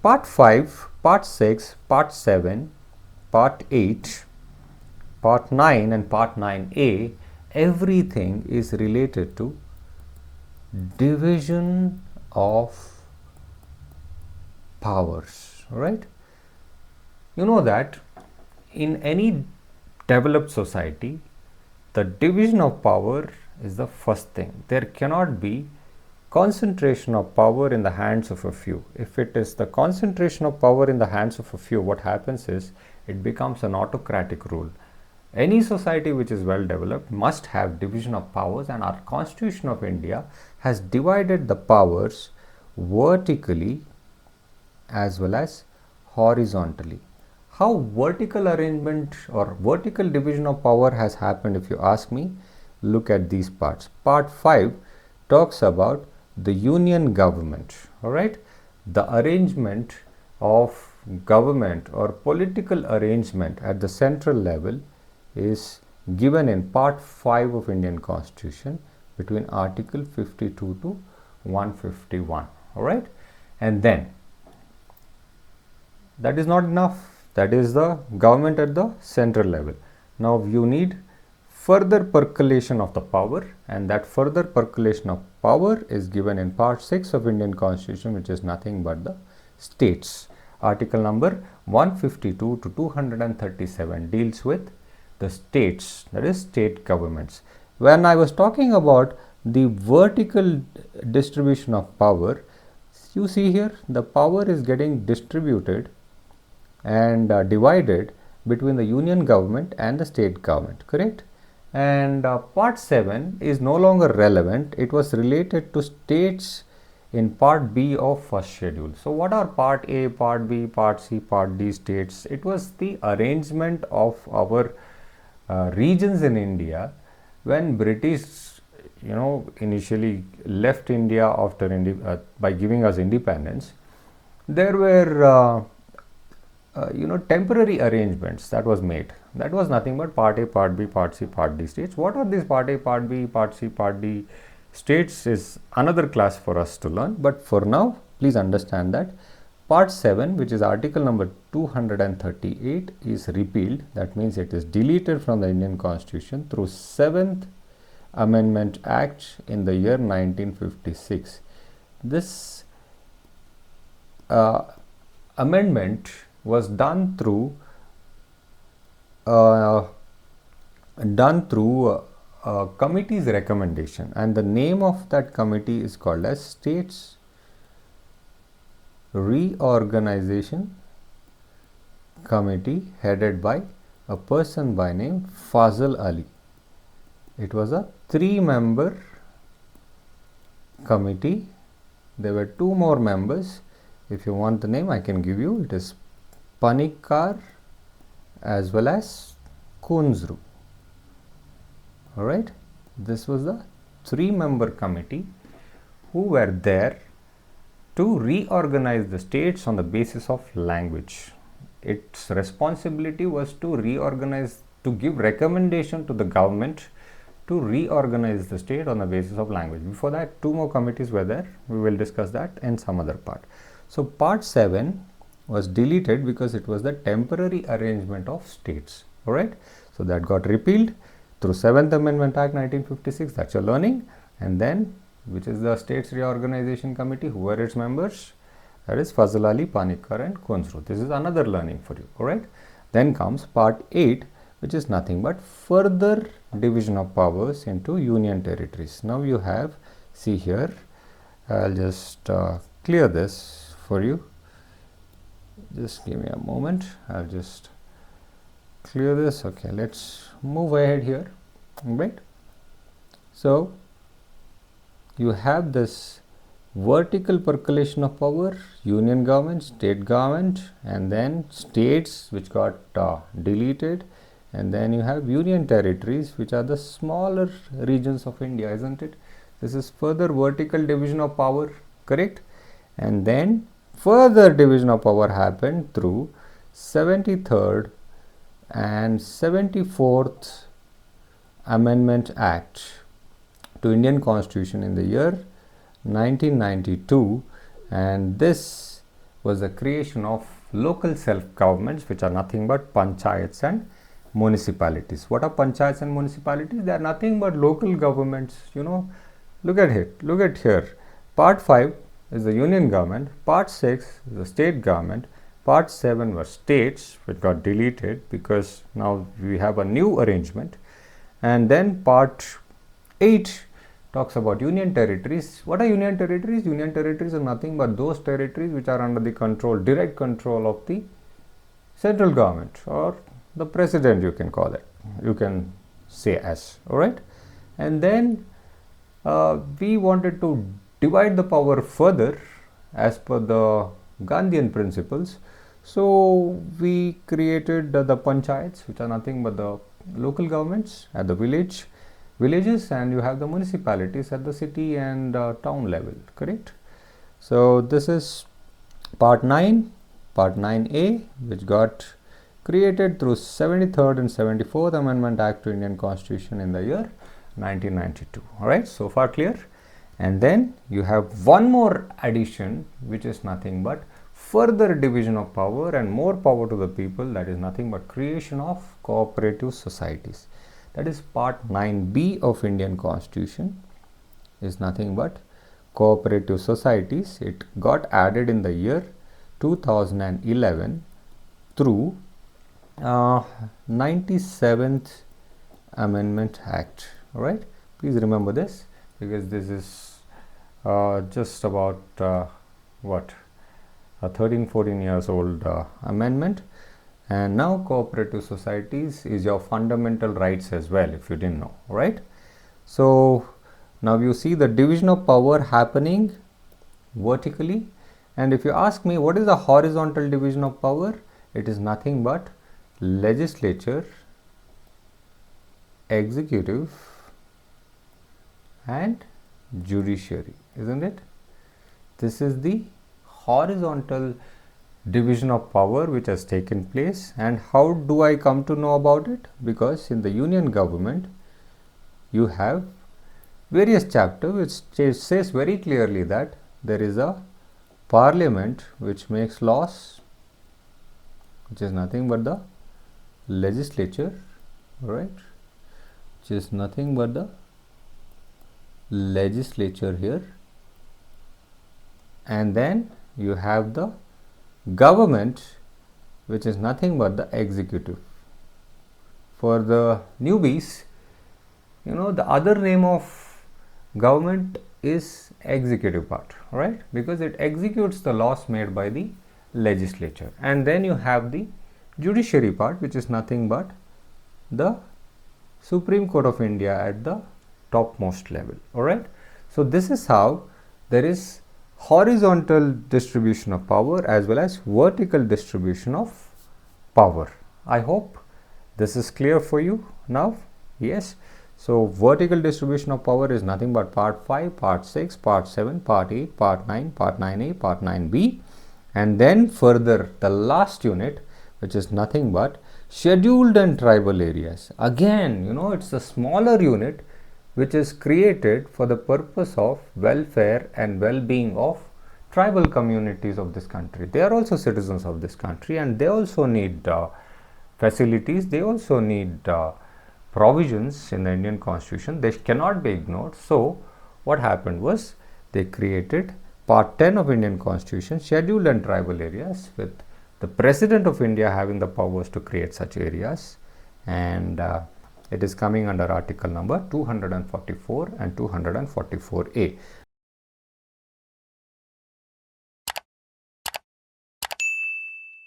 Part 5, Part 6, Part 7, Part 8, Part 9 and Part 9a, everything is related to division of powers, right? You know that in any developed society, the division of power is the first thing. There cannot be concentration of power in the hands of a few. If it is the concentration of power in the hands of a few, what happens is it becomes an autocratic rule. Any society which is well developed must have division of powers, and our Constitution of India has divided the powers vertically as well as horizontally. How vertical arrangement or vertical division of power has happened, if you ask me, look at these parts. Part 5 talks about the union government, all right? The arrangement of government or political arrangement at the central level is given in Part 5 of Indian Constitution between Article 52 to 151, all right? And then that is not enough. That is the government at the central level. Now you need further percolation of the power, and that further percolation of power is given in Part 6 of Indian Constitution, which is nothing but the states. Article number 152 to 237 deals with the states, that is state governments. When I was talking about the vertical distribution of power, you see here the power is getting distributed and divided between the union government and the state government, correct? And Part 7 is no longer relevant. It was related to states in Part B of first schedule. So what are Part A, Part B, Part C, Part D states? It was the arrangement of our regions in India when British initially left India after by giving us independence. There were temporary arrangements that was made. That was nothing but Part A, Part B, Part C, Part D states. What are these Part A, Part B, Part C, Part D states is another class for us to learn. But for now, please understand that Part 7, which is article number 238, is repealed. That means it is deleted from the Indian Constitution through 7th Amendment Act in the year 1956. This amendment was done through committee's recommendation, and the name of that committee is called as States Reorganization Committee, headed by a person by name Fazal Ali. It was a 3-member committee. There were 2 more members. If you want the name, I can give you. It is Panikkar as well as Kunzru. All right, this was the 3-member committee who were there to reorganize the states on the basis of language. Its responsibility was to reorganize, to give recommendation to the government to reorganize the state on the basis of language. Before that, 2 more committees were there. We will discuss that in some other part. So Part 7 was deleted because it was the temporary arrangement of states. All right, so that got repealed through 7th Amendment Act 1956. That's your learning. And then, which is the States Reorganization Committee, who were its members? That is Fazal Ali, Panikkar and Kunzru. This is another learning for you. All right. Then comes Part 8, which is nothing but further division of powers into union territories. Now you have, see here, I'll just clear this for you. Just give me a moment. I'll just clear this. Okay, let's move ahead here. Right. So you have this vertical percolation of power, union government, state government, and then states which got deleted, and then you have union territories, which are the smaller regions of India, isn't it? This is further vertical division of power, correct? And then further division of power happened through 73rd and 74th Amendment Act to Indian Constitution in the year 1992, and this was the creation of local self-governments, which are nothing but panchayats and municipalities. What are panchayats and municipalities? They are nothing but local governments. Look at it. Look at here. Part 5 is the union government. Part 6 is the state government. Part 7 was states, which got deleted because now we have a new arrangement. And then part 8 talks about union territories. What are union territories? Union territories are nothing but those territories which are under the control, direct control of the central government, or the president, you can call it. You can say as, alright. And then we wanted to divide the power further as per the Gandhian principles. So we created the panchayats, which are nothing but the local governments at the villages, and you have the municipalities at the city and town level, correct? So this is part 9, part 9A, which got created through 73rd and 74th Amendment Act to Indian Constitution in the year 1992. Alright, so far clear? And then you have one more addition, which is nothing but further division of power and more power to the people, that is nothing but creation of cooperative societies. That is part 9B of Indian Constitution, is nothing but cooperative societies. It got added in the year 2011 through 97th Amendment Act. Alright, please remember this, because this is just about a 13-14 years old amendment. And now cooperative societies is your fundamental rights as well, if you didn't know, right? So now you see the division of power happening vertically. And if you ask me what is the horizontal division of power, it is nothing but legislature, executive and judiciary, isn't it? This is the horizontal division of power which has taken place. And how do I come to know about it? Because in the union government you have various chapters which says very clearly that there is a parliament which makes laws, which is nothing but the legislature, right? Which is nothing but the legislature here. And then you have the government, which is nothing but the executive. For the newbies, the other name of government is executive part, right? Because it executes the laws made by the legislature. And then you have the judiciary part, which is nothing but the Supreme Court of India at the topmost level, alright? So this is how there is horizontal distribution of power as well as vertical distribution of power. I hope this is clear for you now. Yes. So vertical distribution of power is nothing but part 5, part 6, part 7, part 8, part 9, part 9A, part 9B, and then further the last unit, which is nothing but scheduled and tribal areas. Again, it's a smaller unit which is created for the purpose of welfare and well-being of tribal communities of this country. They are also citizens of this country, and they also need facilities, they also need provisions in the Indian Constitution. They cannot be ignored. So what happened was they created part 10 of Indian Constitution, scheduled and tribal areas, with the President of India having the powers to create such areas, and it is coming under article number 244 and 244A.